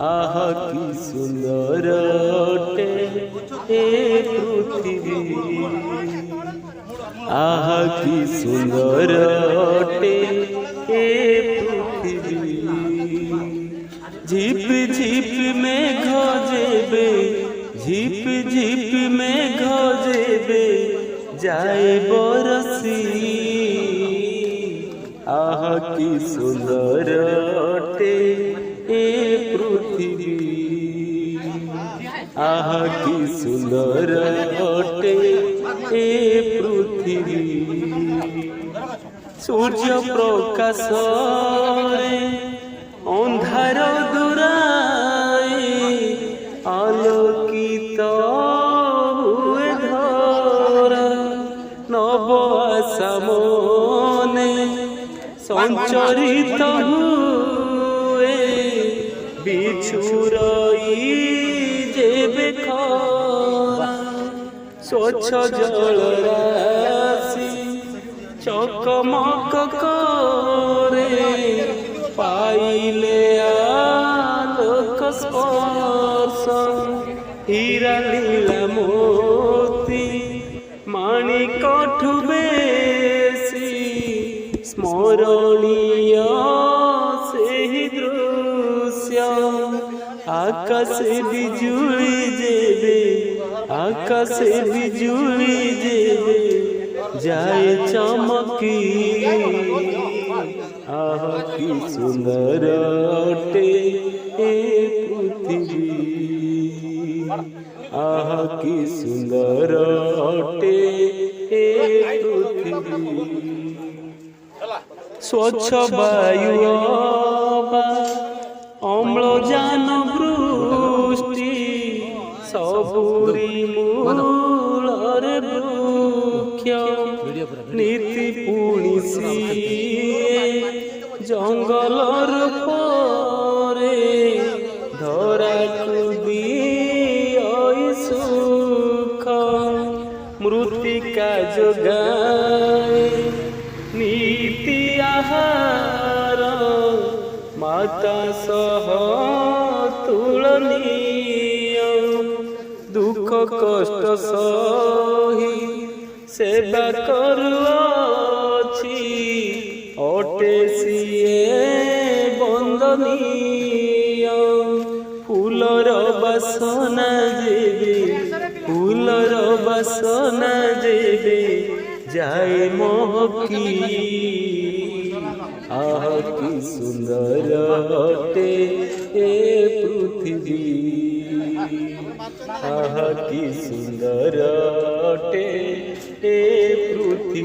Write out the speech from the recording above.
আহা কি সুন্দর অটে এ পৃথিবী, আহা কি সুন্দর অটে এ পৃথিবী। ঝিপ ঝিপ মেঘ যেবে, ঝিপ ঝিপ মেঘ যেবে যায় বরসি, আহা কি সুন্দর অটে এ পৃথিবী, আহা কি সুন্দর অটে এ পৃথিবী। সূর্য প্রকাশরে অন্ধার দূরায় আলোকিত হুয়ে ধরা, নব আশা মনে সঞ্চরিত হুয়ে বিছুরই যেবে খরা। স্বচ্ছ জল রাশি চকমক করে পাইলে আলোক স্পর্শ, হীরা নীলা মোতি মাণিক ঠুবেশি, স্মরণীয় সেই দৃশ্য। আকাশে বিজুলি যেবে, আকাশে বিজুলি যেবে যায় চমকি, আহা কি সুন্দর অটে এ পৃথিবী, আহা কি সুন্দর অটে এ পৃথিবী। স্বচ্ছ বায়ু অম্লজান বৃষ্টি সবুরি মূলরে বৃক্ষ, নীতি পুଣି সিଏ জঙ্গলর পরে ধরাକୁ দিই সুখ। মৃত্তিকা যোগায় নীতি আহার, মাতা সহ তুলনীয়। দুঃখ কষ্ট সহি সেবা করুଅছি, অটে সিଏ বন্দনীয়। ফুলর বাসনা যেবে, ফুলর বাসনা যেবে যায় মহকি, আহা কি সুন্দর অটে এ পৃথিবী, আহা কি সুন্দর অটে এ পৃথিবী।